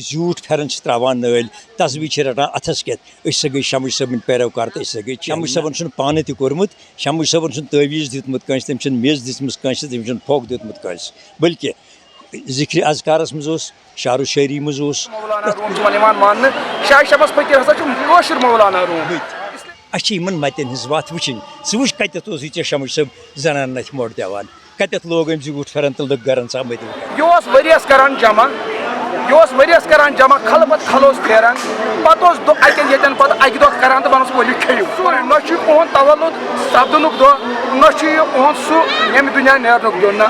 زیوٗٹھ پھٮ۪رن چھِ ترٛاوان نٲلۍ تصویٖر چھِ رٹان اَتھس کٮ۪تھ أسۍ سا گٔے شمش صٲبٕنۍ پیروکار تہٕ أسۍ سا گٔے شمش صٲبن چھُنہٕ پانہٕ تہِ کوٚرمُت شمش صٲبن چھُنہٕ تعویٖز دیُتمُت کٲنٛسہِ تٔمۍ چھُنہٕ میٚژ دِژمٕژ کٲنٛسہِ تٔمۍ چھُنہٕ پھوٚکھ دیُتمُت کٲنٛسہِ بٔلکہِ ذِکرِ اذکارس منٛز اوس شعر و شٲعری منٛز اوس اَسہِ چھِ یِمن متٮ۪ن ہٕنٛز وَتھ وٕچھِنۍ ژٕ وٕچھ کتٮ۪تھ اوس یہِ ژےٚ شمش صٲب زنانن اَتھِ موٚٹ دِوان کتٮ۪تھ لوگ أمۍ زیوٗٹھ پھٮ۪رن تہٕ لٔگۍ گرن ژامٕتۍ یہ ؤریس کران جمع کھلہٕ پتہٕ کھلہٕ اوس پھیران پتہٕ اوس اتٮ۪ن ییٚتٮ۪ن پتہٕ اکہِ دۄہ کران تہٕ ونان ؤلِو کھیٚیِو سورُے نہ چھُ یِہُنٛد تولُد سپدنُک دۄہ نہ چھُ یہِ یِہُنٛد سُہ ییٚمہِ دُنیا نیرنُک دۄہ نہ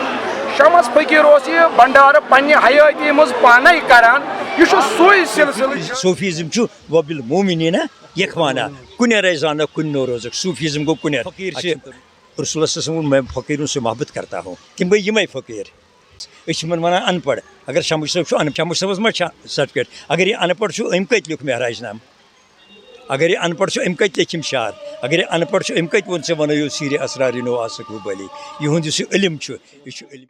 شمس فقیٖر اوس یہِ بنڈارٕ پننہِ حیٲتی منٛز پانے کران یہِ چھُ سُے سلسلہٕ صوفیزم چھُ وبِل مومنیٖنہ یکوانا کُنہِ رے زانکھ کُنہِ نو روزکھ صوفیزم گوٚو کُنہِ فقیٖر چھِ رسول صلی اللہ علیہ وسلم میں فقیٖروں سے محبت کرتا ہوں تِم گٔے یِمے فقیٖر أسۍ چھِ یِمن ونان ان پڑھ اگر شمش صٲب چھُ شمش صٲبس ما چھا سرٹفکیٹ اگر یہِ ان پڑھ چھُ أمۍ کتہِ لیوٚکھ معراج نامہ اگر یہِ ان پڑھ چھُ أمۍ کتہِ لیکھِم شعر اگر یہِ ان پڑھ چھُ أمۍ کتہِ ووٚن ژےٚ ونٲیِو سیٖرِ اسرار نو آسکھ وٕ بٔلی یِہُنٛد یُس یہِ علم چھُ یہِ چھُ علم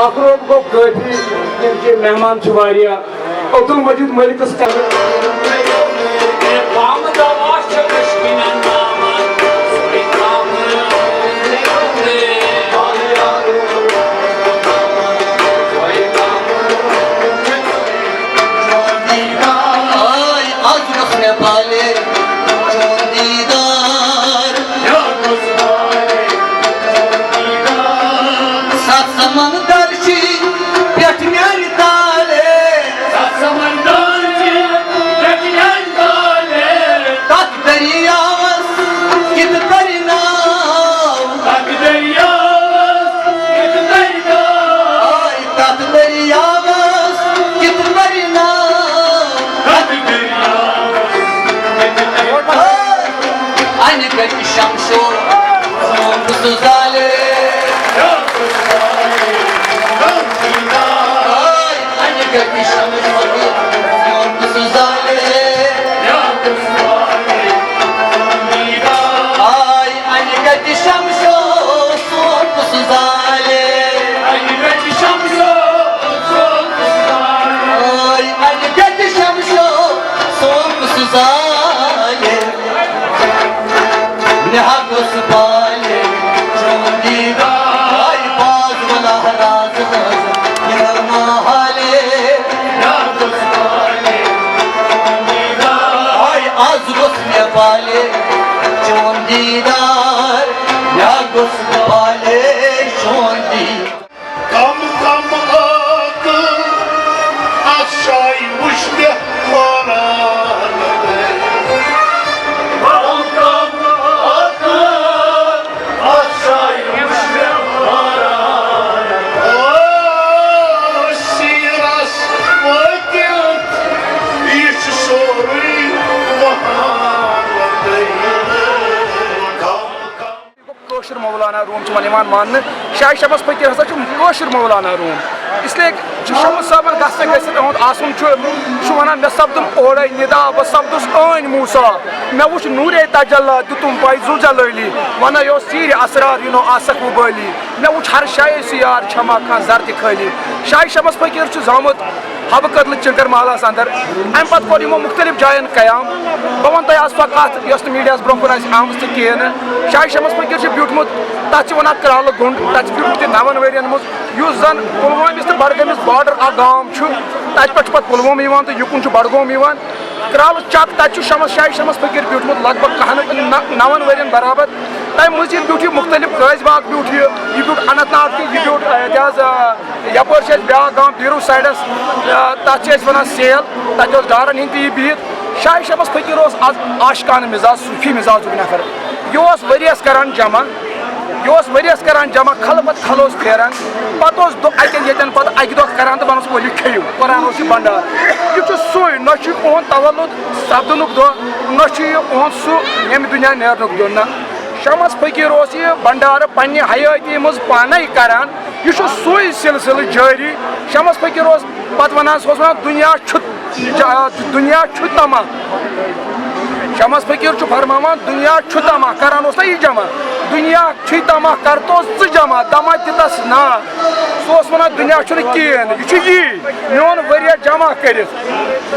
آخروت گو کافی ان کے مہمان چھِ واریاہ عبد المجید ملکس مولانا روم ماننے شاہ شمس فقیٖر ہسا چھُ مولانا روم اس لیے شمس صٲبن گژھِ گژھِتھ اہُنٛد آسُن چھُ ونان مےٚ سپدُم اورے ندا بہٕ سپدُس ٲنۍ موسا مےٚ وُچھ نوٗرے تجلا دِتُم پاے ذو جلٲلی ونٲیو سیٖرِ اسرار یِنو آسکھ وٕ بٲلی مےٚ وُچھ ہر شایہِ سُہ یار چھما کانٛہہ زر تہِ خٲلی شاہ شمس فقیٖر چھُ زامُت حبہٕ کدلہٕ چنکر محلس اندر امہِ پتہٕ کوٚر یِمو مختلف جاین قیام بہٕ وَنہٕ تۄہہِ آز کتھ یۄس نہٕ میٖڈیاہس برونٛہہ کُن آسہِ آمٕژ تہِ کِہیٖنۍ نہٕ شاہِ شمس فقیٖر چھُ بیوٗٹھمُت تتھ چھِ ونان کرالہٕ گُنٛڈ تتھ چھُ بیوٗٹھمُت یہِ 9 ؤرین منٛز یُس زن پُلوٲمِس تہٕ بڈگٲمِس بارڈر اکھ گام چھُ تتہِ پٮ۪ٹھ چھُ پتہٕ پُلووم یِوان تہٕ یُکُن چھُ بڈگوم یِوان کرالہٕ چک تتہِ چھُ شاہِ شمس فقیٖر بیوٗٹھمُت لگ بگ 9 ؤرین برابر تمہِ مٔزیٖد بیوٗٹھ یہِ مختلف قٲضۍ باغ بیوٗٹھ یہِ بیوٗٹھ اننت ناگ تہِ یہِ بیوٗٹھ ییٚتہِ حظ یپٲرۍ چھِ اَسہِ بیٛاکھ گام بیٖروٗ سایڈس تتھ چھِ أسۍ وَنان سیل تتہِ اوس ڈارن ہِنٛدۍ تہِ یہِ بِہِتھ شاہِ شمس فقیٖر اوس آز عاشقانہٕ مِزاز صوٗفی مِزازُک نفر یہِ اوس ؤریس کران جمع کھلہٕ پتہٕ کھلہٕ اوس پھیران پتہٕ اوس اتٮ۪ن ییٚتٮ۪ن پتہٕ اکہِ دۄہ کران تہٕ ونان ؤلِو کھیٚیِو قرآن اوس یہِ بنڈار یہِ چھُ سُے نہ چھُ یِہُنٛد تولُد سپدنُک دۄہ نہ چھُ یہِ یِہُنٛد سُہ ییٚمہِ دُنیا نیرنُک دۄہ نہ شمس فقیٖر اوس یہِ بنڈارٕ پننہِ حیٲتی منٛز پانے کران یہِ چھُ سُے سلسلہٕ جٲری شمس فقیٖر اوس پتہٕ ونان سُہ اوس ونان دُنیا چھُ تماہ شمس فقیٖر چھُ فرماوان دُنیا چھُ تماہ کران اوس نا یہِ جمع دُنیا چھُے تماہ کرتوس ژٕ جمع تماہ دِتس نار سُہ اوس ونان دُنیا چھُنہٕ کِہیٖنۍ یہِ چھُ یی میون ؤریہ جمع کٔرِتھ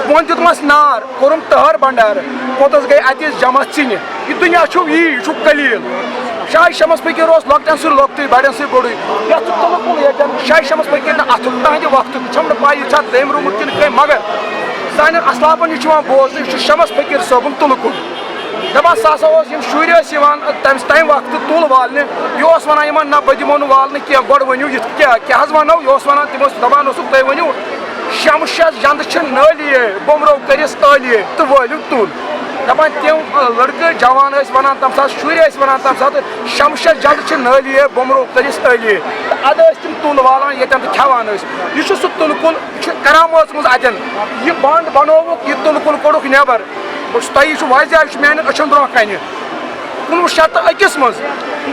وۄنۍ دیُتمس نار کوٚرُم تہر بنڈارٕ پوٚتُس گٔے اتہِ جمع ژِنہِ یہِ دُنیا چھُ یی یہِ چھُ قلیٖل شاہِ شمس فقیٖر اوس لۄکٹٮ۪ن سۭتۍ لۄکٹُے بڑٮ۪ن سۭتۍ بوٚڑُے یتھ چھُ تُلہٕ کُل ییٚتٮ۪ن شاہِ شمس فقیٖر نہٕ اتھُک تہنٛدِ وقتُک چھم نہٕ پاے یہِ چھا دٔیمہِ روٗمُت کِنہٕ کینٛہہ مگر سانٮ۪ن اسلافن یہِ چھُ یِوان بوزنہٕ یہِ چھُ شمس فقیٖر صٲبُن تُلہٕ کُل دپان سُہ ہسا اوس یِم شُرۍ ٲسۍ یِوان تمہِ وقتہٕ تُل والنہِ یہِ اوس ونان یِمن نہ بہٕ دِمو نہٕ والنہٕ کینٛہہ گۄڈٕ ؤنِو یِتھ کیٛاہ حظ ونو یہِ اوس ونان تِم ٲسۍ دپان اوسُکھ تُہۍ ؤنِو شمشس جنٛدٕ چھِ نٲلیے بومرو کٔرِس ٲلیے تہٕ وٲلِو تُل دپان تِم لڑکہٕ جوان ٲسۍ ونان تمہِ ساتہٕ شُرۍ ٲسۍ ونان تمہِ ساتہٕ شمشس جنٛدٕ چھِ نٲلیے بومرو کٔرِس ٲلیے تہٕ ادٕ ٲسۍ تِم تُل والان ییٚتٮ۪ن تہٕ کھٮ۪وان ٲسۍ یہِ چھُ سُہ تُلہٕ کُل یہِ چھُ کرام وٲژمٕژ اتٮ۪ن یہِ بنٛڈ بنووُکھ یہِ تُلہٕ کُل کوٚڑُکھ نٮ۪بر تۄہہِ یہِ چھُ واضح یہِ چھُ میانٮ۪ن أچھن برونٛہہ کنہِ 1901 منٛز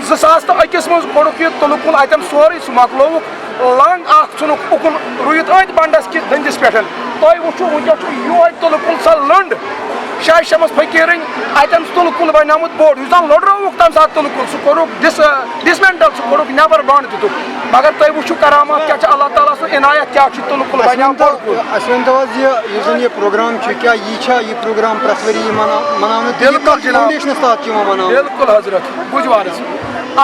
2001 منٛز کوٚڑُکھ یہِ تُلہٕ کُل اتٮ۪ن سورُے سُہ مۄکلووُکھ لنٛگ اکھ ژھُنُکھ اُکُن رُیِتھ أتھۍ بنڈس کِس دٔنٛدِس پٮ۪ٹھ تۄہہِ وٕچھِو وٕنکیٚس چھُ یِہوے تُلہٕ کُل سۄ لٔنٛڈ شاہِ شمس فقیٖرٕنۍ اتٮ۪ن تُلہٕ کُل بنیومُت بوٚڑ یُس زن لٔڑرٲوُکھ تمہِ ساتہٕ تُلہٕ کُل سُہ کوٚرُکھ ڈسمینٹل سُہ کوٚرُکھ نٮ۪بر بنٛڈ دِتُکھ مگر تُہۍ وٕچھِو کرامات کیاہ چھِ اللہ تعالیٰ سُنٛد عنایت کیاہ چھُ تُلہٕ کُل بنیو بوٚڑ کُل اَسہِ ؤنۍتو حظ یُس زن یہِ پروگرام چھُ کیاہ یہِ چھا یہِ پروگرام پرٛٮ۪تھ ؤری مناونہٕ بِلکُل جِناب فاوڈیشنس تحت چھُ یِوان مناونہٕ بِلکُل حضرت بوٗزِو حظ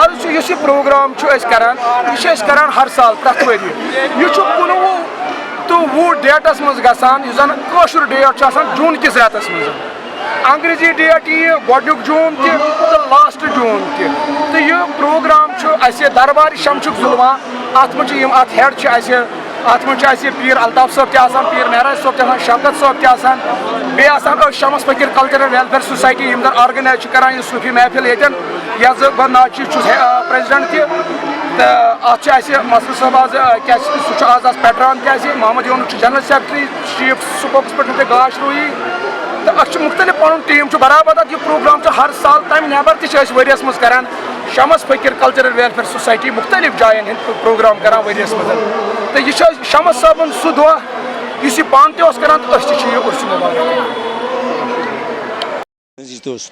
آز چھُ یُس یہِ پروگرام چھُ أسۍ کران یہِ چھِ أسۍ کران ہر سال پرٛٮ۪تھ ؤرۍ یہِ چھُ 19 تہٕ 20 ڈیٹس منٛز گژھان یُس زن کٲشُر ڈیٹ چھُ آسان جوٗن کِس رٮ۪تس منٛز انگریزی ڈیٹ یِیہِ گۄڈنیُک جوٗن تہِ تہٕ لاسٹ جوٗن تہِ تہٕ یہِ پروگرام چھُ اَسہِ دربارِ شمشُک ظُلما اتھ منٛز چھِ یِم اتھ ہیڈ چھِ اَسہِ اتھ منٛز چھُ اَسہِ پیٖر الطاف صٲب تہِ آسان پیٖر مہراج صٲب تہِ آسان شوکت صٲب تہِ آسان بیٚیہِ آسان أسۍ شمس فقیٖر کلچرل ویلفیر سوسایٹی یِم زن آرگنایز چھِ کران یہِ صوٗفی محفِل ییٚتٮ۪ن یتھ بہٕ ناچیٖز چھُس پریزڈنٹ تہِ تہٕ اتھ چھِ اَسہِ مسرور صٲب آز کیاہ سُہ چھُ آز پیٹران تہِ اَسہِ محمد یوٗنُس چھُ general secretary chief spokes person تہِ گاش روٗہی تہٕ أسۍ چھِ مختلف پنُن ٹیٖم چھُ برابر اتھ یہِ پروگرام چھُ ہر سال تمہِ نٮ۪بر تہِ چھِ أسۍ ؤریس منٛز کران شمس فقیٖر کلچرل ویلفیر سوسایٹی مختلف جاین ہٕنٛدۍ پروگرام کران ؤریس منٛز تہٕ یہِ چھُ شمس صٲبُن سُہ دۄہ یُس یہِ پانہٕ تہِ اوس کران تہٕ أسۍ تہِ چھِ یہِ عرسہِ مبارک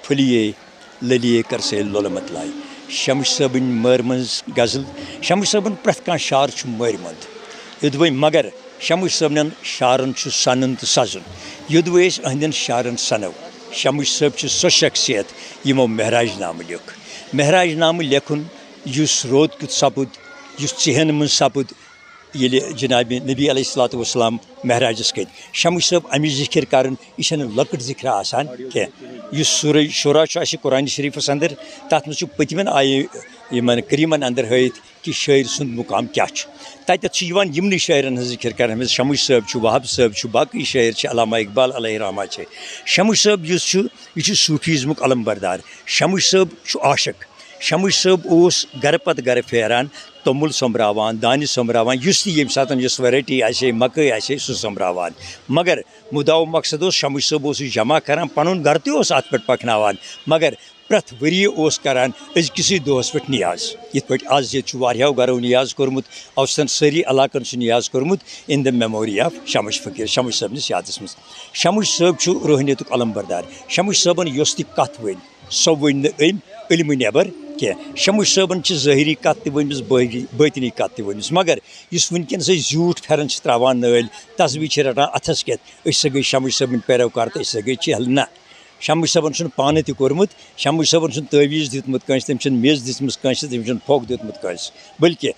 پھلیے للیے کرسے لولمت لائے شمش صٲبٕنۍ مٲرۍ منٛز غزل شمش صٲبُن پرٛٮ۪تھ کانٛہہ شعر چھُ مٲرۍ منٛد یوٚدوے مگر شمش صٲبنٮ۪ن شعرن چھُ سنُن تہٕ سزُن یوٚدوے أسۍ أہنٛدٮ۪ن شعرن سنو شمش صٲب چھِ سۄ شخصیت یِمو مہراج نامہٕ لیوٚکھ مہراج نامہٕ لیکھُن یُس روت کیُتھ سپُد یُس ژِہٮ۪ن منٛز سپُد ییٚلہِ جنابِ نبی علیہ الصلاتُ وسلام مہراجس کھٔتۍ شمش صٲب اَمِچ ذِکر کرُن یہِ چھنہٕ لۄکٕٹ ذِکرا آسان کینٛہہ یُس سورہ شورا چھُ اَسہِ قرآنِ شریٖفس انٛدر تتھ منٛز چھُ پٔتمٮ۪ن آیہِ یِمن کریٖمن انٛدر ہٲیِتھ کہِ شٲعر سُنٛد مُقام کیاہ چھُ تتٮ۪تھ چھُ یِوان یِمنٕے شٲعرن ہٕنٛز ذِکر کرنہٕ شمش صٲب چھُ وہاب صٲب چھُ باقٕے شٲعر چھِ علامہ اقبال علیہ رحمٰ چھِ شمش صٲب یُس چھُ یہِ چھُ صوٗفیٖزمُک علم بردار شمش صٲب چھُ عاشق شمش صٲب اوس گرٕ پتہٕ گرٕ پھیران توٚمُل سوٚمبراوان دانہِ سوٚمبراوان یُس تہِ ییٚمہِ ساتہٕ یۄس ویرایٹی آسہِ ہے مکٲے آسہِ ہے سُہ سوٚمبراوان مگر مُدا مقصد اوس شمش صٲب اوس یہِ جمع کران پنُن گرٕ تہِ اوس اتھ پٮ۪ٹھ پکناوان مگر پرٛٮ۪تھ ؤریہِ اوس کران أزکِسٕے دۄہس پٮ۪ٹھ نیاز یِتھ پٲٹھۍ آز ییٚتہِ چھُ واریاہو گرو نیاز کوٚرمُت اوسطن سٲری علاقن چھُ نیاز کوٚرمُت اِن د میموری آف شمش فقیٖر شمش صٲبنِس یادس منٛز شمش صٲب چھُ روحٲنیتُک علم بردار شمش صٲبن یۄس تہِ کتھ ؤنۍ سۄ ؤنۍ نہٕ أمۍ علمہٕ نٮ۪بر کینٛہہ شمش صٲبن چھِ ظٲہری کتھ تہِ ؤنمٕژ بٲطنی کتھ تہِ ؤنمٕژ مگر یُس وٕنکٮ۪نس أسۍ زیوٗٹھ پھٮ۪رن چھِ ترٛاوان نٲلۍ تصویٖر چھِ رٹان اَتھس کٮ۪تھ أسۍ سا گٔے شمش صٲبٕنۍ پیروکار تہٕ أسۍ سا گٔے چہل نہ شمش صٲبن چھُنہٕ پانہٕ تہِ کوٚرمُت شمش صٲبن چھُنہٕ تعویٖز دیُتمُت کٲنٛسہِ تٔمۍ چھُنہٕ میٚژ دِژمٕژ کٲنٛسہِ تٔمۍ چھُنہٕ پھۄکھ دیُتمُت کٲنٛسہِ بٔلکہِ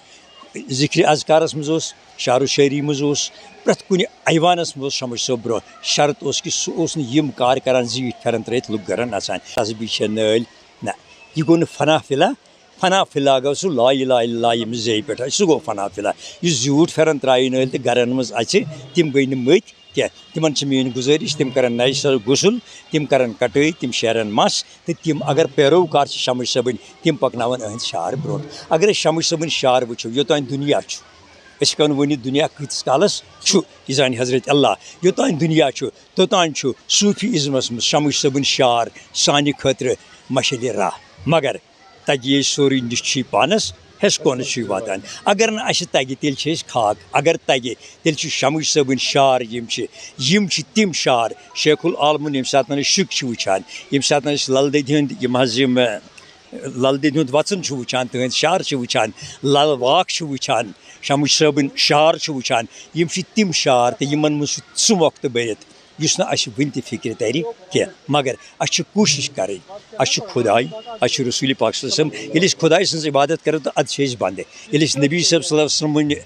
ذِکرِ اذکارس منٛز اوس شعرو شٲعری منٛز اوس پرٛٮ۪تھ کُنہِ ایوانس منٛز اوس شمش صٲب برونٛہہ شرط اوس کہِ سُہ اوس نہٕ یِم کار کران زیٖٹھ پھٮ۪رن ترٲیِتھ لُکھ گرن نژان تصبیٖح چھےٚ نٲلۍ نہ یہِ گوٚو نہٕ فنا فِلا گوٚو سُہ لا اِلہَ اِلَّا اللہ ییٚمِس زیٚیہِ پٮ۪ٹھ آسہِ سُہ گوٚو فنا فِلا یُس زیوٗٹھ پھٮ۪رن ترٛایہِ نٲلۍ تہٕ گرن منٛز اَژِ تِم گٔے نہٕ مٔتۍ کینٛہہ تِمن چھِ میٲنۍ گُزٲرِش تِم کرن نَیہِ سر غسُل تِم کرن کٹٲے تِم شیرن مس تہٕ تِم اگر پیروکار چھِ شمش صٲبٕنۍ تِم پکناون أہٕنٛدۍ شعر برونٛٹھ اگر أسۍ شمش صٲبٕنۍ شعر وٕچھو یوٚتانۍ دُنیا چھُ أسۍ ہٮ۪کو نہٕ ؤنِتھ دُنیا کۭتِس کالس چھُ یہِ زانہِ حضرت اللہ یوٚتانۍ دُنیا چھُ توٚتانۍ چھُ صوٗفی اِزمس منٛز شمش صٲبٕنۍ شعر سانہِ خٲطرٕ مشعلہِ راہ مگر تگہِ یے سورُے نِچھی پانس حٮ۪س کونس چھُے واتان اگر نہٕ اَسہِ تگہِ تیٚلہِ چھِ أسۍ خاک اگر تگہِ تیٚلہِ چھِ شمش صٲبٕنۍ شعر یِم چھِ تِم شعر شیخ العالمُن ییٚمہِ ساتہٕ أسۍ شُک چھِ وٕچھان ییٚمہِ ساتہٕ أسۍ لل دٮ۪دِ ہٕنٛدۍ یِم حظ یِم لل دٮ۪دِ ہُنٛد وَژُن چھُ وٕچھان تٕہٕنٛدۍ شعر چھِ وٕچھان لل واک چھِ وٕچھان شمش صٲبٕنۍ شعر چھِ وٕچھان یِم چھِ تِم شعر تہٕ یِمن منٛز چھُ سُہ وقتہٕ بٔرِتھ یُس نہٕ اَسہِ وٕنہِ تہِ فِکرِ ترِ کینٛہہ مگر اَسہِ چھِ کوٗشِش کَرٕنۍ اَسہِ چھُ خۄداے اَسہِ چھُ رسوٗلِ پاک صلی اللہ علیہ وسلم ییٚلہِ أسۍ خۄداے سٕنٛز عبادت کَرو تہٕ اَدٕ چھِ أسۍ بنٛدٕ ییٚلہِ أسۍ نبی صٲب صلی اللہ علیہ وسلمٕنۍ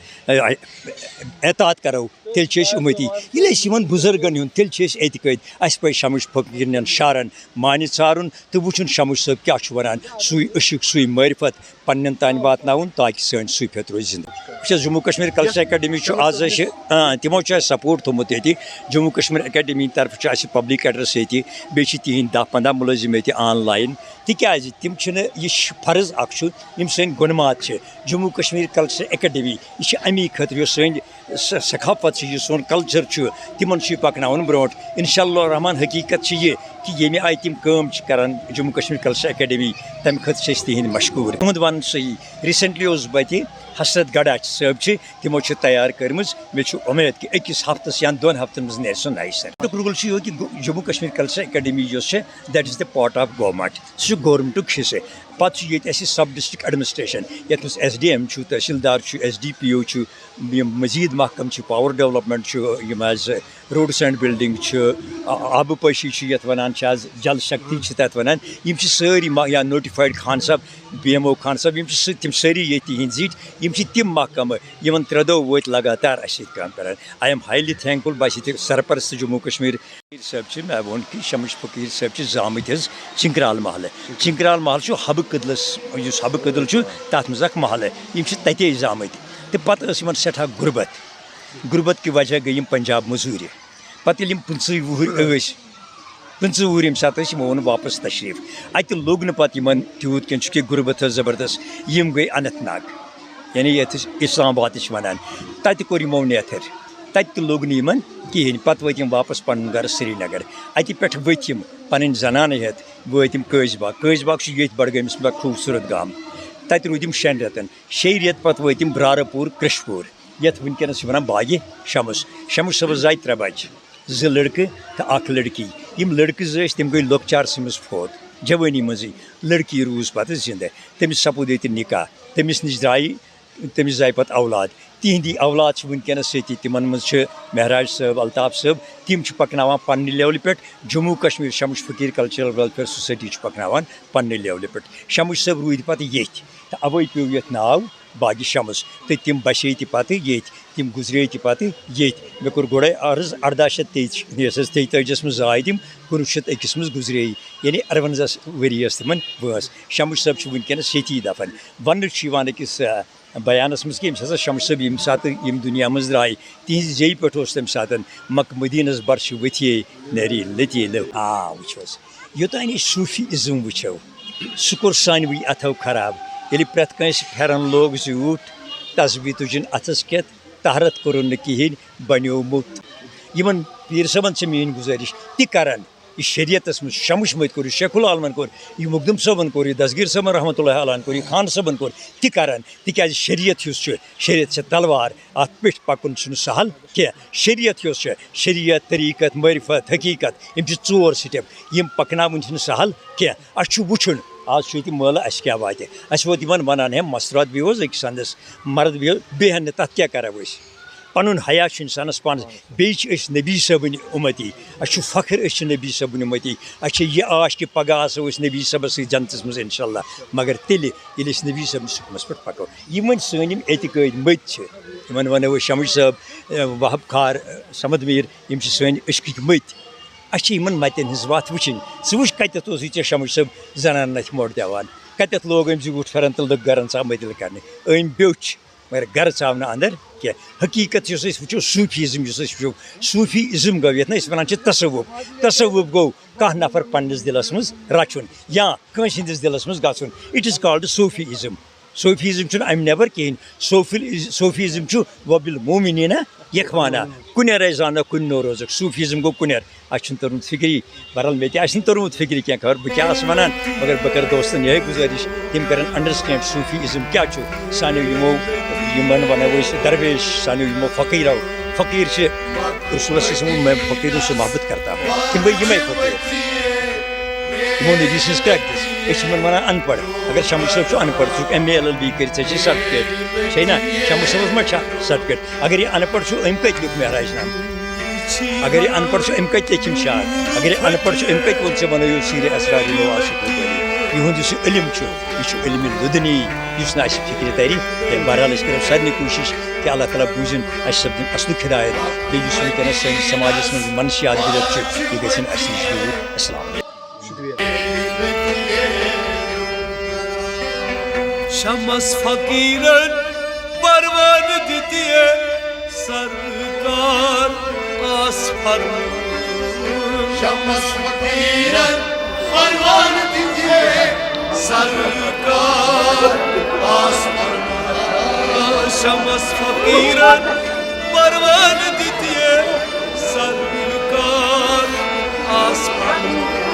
اطاعت کَرو تیٚلہِ چھِ أسۍ اُمتی ییٚلہِ أسۍ یِمن بُزرگن ہُنٛد تیٚلہِ چھِ أسۍ اعتقٲدۍ اَسہِ پَزِ شمش فقیٖرنٮ۪ن شعرن معنہِ ژھارُن تہٕ وٕچھُن شمش صٲب کیٛاہ چھُ وَنان سُے عشق سُے معرفت پننٮ۪ن تانۍ واتناوُن تاکہِ سٲنۍ صوٗفیت روزِ زِندٕ وٕچھ حظ جموں کشمیٖر کلچر اکیڈمی چھُ آز اَسہِ تِمو چھُ اَسہِ سپوٹ تھوٚمُت ییٚتہِ جموں کشمیٖر اکیڈمی طرفہٕ چھُ اَسہِ پبلک ایڈرس ییٚتہِ بیٚیہِ چھِ تِہنٛدۍ 10-15 مُلٲزِم ییٚتہِ آن لاین تِکیٛازِ تِم چھِنہٕ یہِ فرض اکھ چھُ یِم سٲنۍ گۄنمات چھِ جموں کشمیٖر کلچر اکیڈمی یہِ چھِ امی خٲطرٕ یۄس سٲنۍ ثقافت چھِ یُس سون کلچر چھُ تِمن چھُ یہِ پکناوُن برونٛٹھ انشاء اللہ الرحمان حقیٖقت چھِ یہِ کہِ ییٚمہِ آیہِ تِم کٲم چھِ کران جموں کشمیٖر کلچر اکیڈمی تمہِ خٲطرٕ چھِ أسۍ تِہنٛدۍ مشکوٗر تُہُنٛد وَنُن صحیح ریٖسنٹلی اوسُس بہٕ اَتہِ حسرت گڑا صٲب چھِ تِمو چھِ تیار کٔرمٕژ مےٚ چھُ اُمید کہِ أکِس ہفتس یا 2 ہفتن منٛز نیرِ سُہ نَیہِ سر اَمیُک رول چھُ یِہوے کہِ جموں کشمیٖر کلچر اکیڈمی یۄس چھِ that is the part of government سُہ چھُ گورمنٹُک حصہٕ پتہٕ چھُ ییٚتہِ اَسہِ سب ڈسٹرک ایڈمنسٹریشن یتھ منٛز SDM چھُ تحصیٖلدار چھُ SDPO چھُ یِم مزیٖد محکم چھِ پاور ڈیولپمنٹ چھُ یِم حظ روڈٕس اینڈ بِلڈِنٛگ چھُ آبہٕ پٲشی چھُ یَتھ وَنان چھِ آز جل شکتی چھِ تَتھ وَنان یِم چھِ سٲری یا نوٹِفایڈ خان صٲب BMO خان صٲب یِم چھِ تِم سٲری ییٚتہِ ہِنٛدۍ زِٹھۍ یِم چھِ تِم محکمہٕ یِمن 3 دۄہ وٲتۍ لگاتار اَسہِ سۭتۍ کٲم کران آی ایم ہایلی تھینکفُل بہٕ چھِ ییٚتہِ سرپرست جموں کشمیٖر صٲب چھِ مےٚ ووٚن کہِ شمش فقیٖر صٲب چھِ زامٕتۍ حظ چِنکرال محلہٕ چِنکرال محلہٕ چھُ حبہٕ کٔدلس یُس حبہٕ کٔدٕل چھُ تَتھ منٛز اکھ محلہٕ یِم چھِ تَتے زامٕتۍ تہٕ پتہٕ ٲس یِمن سٮ۪ٹھاہ غُربت کہِ وجہ گٔے یِم پنجاب مٔزوٗرِ پتہٕ ییٚلہِ یِم 15 وُہٕرۍ ٲسۍ 15 وُہٕرۍ ییٚمہِ ساتہٕ ٲسۍ یِمو اوٚن واپس تشریٖف اَتہِ لوٚگ نہٕ پتہٕ یِمن تیوٗت کینٛہہ چوٗنٛکہِ غُربت ٲس زبردست یِم گٔے اننت ناگ یعنی یَتھ أسۍ اسلام آباد تہِ چھِ وَنان تَتہِ کوٚر یِمو نیتھٕر تَتہِ تہِ لوٚگ نہٕ یِمن کِہیٖنۍ پتہٕ وٲتۍ یِم واپس پنُن گرٕ سرینگر اَتہِ پٮ۪ٹھ ؤتھۍ یِم پنٕنۍ زنانہٕ ہٮ۪تھ وٲتۍ یِم قٲضۍ باغ چھُ ییٚتہِ بڈگٲمِس منٛز اکھ خوٗبصوٗرت گام تَتہِ روٗدۍ یِم 6 رٮ۪تن 6 رٮ۪تھ پتہٕ وٲتۍ یِم برارٕپوٗر کرٛشپوٗر یَتھ وٕنکٮ۪نس چھِ وَنان باغِ شمس صٲبس زاے 3 بچہِ 2 لڑکہٕ تہٕ 1 لڑکی یِم لڑکہٕ 2 ٲسۍ تِم گٔے لۄکچارسٕے منٛز فوت جوٲنی منٛزٕے لڑکی روٗز پتہٕ زِندٕ تٔمِس سپُد ییٚتہِ نِکاح تٔمِس نِش تٔمِس زاے پتہٕ اولاد تِہنٛدی اولاد چھِ وٕنکٮ۪نس ییٚتہِ تِمن منٛز چھِ مہراج صٲب الطاف صٲب تِم چھِ پکناوان پننہِ لیولہِ پٮ۪ٹھ Jammu Kashmir Shams Faqir cultural welfare society چھِ پکناوان پننہِ لیولہِ پٮ۪ٹھ شمش صٲب روٗدۍ پتہٕ ییٚتھۍ تہٕ اَوَے پیوٚو یَتھ ناو باغِ شمس تہٕ تِم بچے تہِ پتہٕ ییٚتۍ تِم گُزرے تہِ پتہٕ ییٚتۍ مےٚ کوٚر گۄڈے عرض 1843 منٛز زاے تِم 1901 منٛز گُزرے یعنی 58 ؤری ٲس تِمن وٲنٛس شمش صٲب چھُ وٕنکٮ۪نس ییٚتی دفن وننہٕ چھُ یِوان أکِس بیانس منٛز کہِ ییٚمہِ ساتہٕ شمش صٲب ییٚمہِ ساتہٕ یِم دُنیا منٛز درٛاے تِہنٛزِ زیٚیہِ پٮ۪ٹھ اوس تَمہِ ساتہٕ مکہٕ مدیٖنس برچہِ ؤتھیے نری لٔتی لو وٕچھو حظ یوٚتانۍ أسۍ صوٗفی اِزم وٕچھو سُہ کوٚر سانوٕے اَتھو خراب ییٚلہِ پرٛٮ۪تھ کٲنٛسہِ پھٮ۪رن لوگ زیوٗٹھ تصبیٖح تُجِن اَتھس کٮ۪تھ طہرت کوٚرُن نہٕ کِہیٖنۍ بنیو مُت یِمن پیٖر صٲبن چھِ میٲنۍ گُزٲرِش تہِ کرن یہِ شریعتس منٛز شمش مٔتۍ کوٚر یہِ شیخ العالمن کوٚر یہِ مخدوٗم صٲبن کوٚر یہِ دسگیٖر صٲبن رحمتہ اللہ علیٰ ہن کوٚر یہِ خان صٲبن کوٚر تہِ کرن تِکیٛازِ شریعت یُس چھُ شریعت چھِ تلوار اَتھ پٮ۪ٹھ پکُن چھُنہٕ سہل کینٛہہ شریعت یۄس چھِ شریعت طریٖقت معرفت حقیٖقت یِم چھِ 4 سِٹٮ۪پ یِم پکناوٕنۍ چھِنہٕ سہل کینٛہہ اَسہِ چھُ وٕچھُن آج چھُ مٲلہٕ اَسہِ کیٛاہ واتہِ اَسہِ ووت یِمن وَنان ہے مَستوٗرات بِہِو حظ أکِس اَنٛدَس مَرد بِہِو بیٚہن نہٕ تَتھ کیٛاہ کَرو أسۍ پَنُن حیا چھُ اِنسانَس پانَس بیٚیہِ چھِ أسۍ نبی صٲبٕنۍ اُمتی اَسہِ چھُ فخر أسۍ چھِ نبی صٲبٕنۍ اُمتی اَسہِ چھِ یہِ آش کہِ پَگاہ آسو أسۍ نبی صٲبَس سۭتۍ جنتَس منٛز اِنشاء اللہ مگر تیٚلہِ ییٚلہِ أسۍ نبی صٲبنِس حُکمَس پٮ۪ٹھ پَکو یِم وۄنۍ سٲنۍ یِم اعتقٲدۍ مٔتۍ چھِ یِمن وَنو أسۍ شمش صٲب وہب کھار سمد میٖر یِم چھِ سٲنۍ عشقٕکۍ مٔتۍ اَسہِ چھِ یِمن مَتٮ۪ن ہٕنٛز وَتھ وٕچھِنۍ ژٕ وٕچھ کَتٮ۪تھ اوسُے ژےٚ شمش صٲب زَنانن اَتھِ موٚٹ دِوان کَتٮ۪تھ لوگ أمۍ زیوٗٹھ پھٮ۪رن تہٕ لٔگۍ گَرَن ژاو مٔدِل کَرنہِ أمۍ بیوٚچھ مگر گَرٕ ژاو نہٕ اَنٛدر کینٛہہ حقیٖقت یُس أسۍ وٕچھو صوٗفیٖزم یُس أسۍ وٕچھو صوٗفیٖزم گوٚو یَتھ نہ أسۍ وَنان چھِ تصوُف گوٚو کانٛہہ نفر پنٛنِس دِلَس منٛز رَچھُن یا کٲنٛسہِ ہِنٛدِس دِلَس منٛز گژھُن اِٹ اِز کالڈ صوٗفیٖزم صوٗفیٖزم چھُنہٕ اَمہِ نٮ۪بر کِہیٖنۍ صوٗفیٖزم چھُ وبِل مومِنیٖنا یکھوانا کُنیرے زانو کُنہِ نو روزُک صوٗفیٖزم گوٚو کُنیر اَسہِ چھُنہٕ توٚرمُت فِکری بہرحال مےٚ تہِ آسہِ نہٕ توٚرمُت فِکری کینٛہہ خبر بہٕ کیٛاہ آسہٕ وَنان مگر بہٕ کَرٕ دوستَن یِہوٚے گُزٲرِش تِم کَرَن اَنڈَرسٹینٛڈ صوٗفیٖزم کیٛاہ چھُ سانیو یِمن وَنو أسۍ درویش سانیو یِمو فقیٖرو فقیٖر چھِ رسولس سٕنٛز میں فقیٖروں سے محبت کرتا ہوں تِم گٔے یِمے فقیٖر یِمو نبی سٕنٛز کرٛٮ۪کھ دِژ أسۍ چھِ یِمن وَنان ان پڑھ اگر شمش صٲب چھُ ان پڑھ ژٕ چھُکھ MA LLB کٔرِتھ ژےٚ چھِ سرٹِفکیٹ چھے نا شمش صٲبس ما چھا سرٹِفکیٹ اگر یہِ ان پڑھ چھُ أمۍ کَتہِ لیوٚکھ معراج نامہٕ اگر یہِ ان پڑھ چھُ أمۍ کَتہِ لیٚکھِم شعر اگر یہِ ان پڑھ چھُ أمۍ کَتہِ ووٚن ژےٚ بنٲیِو سیٖرِ اسرار یِہُنٛد یُس یہِ علم چھُ یہِ چھُ علمِ لُدنی یُس نہٕ اَسہِ فِکرِ تَرِ تہٕ بہرحال أسۍ کَرو سارنٕے کوٗشِش کہِ اللہ تعالیٰ بوٗزِن اَسہِ سَپدِن اَصلُک ہِدایت بیٚیہِ یُس وٕنکٮ۪نَس سٲنِس سماجَس منٛز منشیات بِلت چھُ یہِ گژھن اَسہِ نِش دوٗر اَسلام علیکُم شمس فقیرن پروان دیتیے سرکار آس فرمان شمس فقیرن پروان دیتیے سرکار آس فرمان شمس فقیرن پروان دیتیے سرکار آس فرمان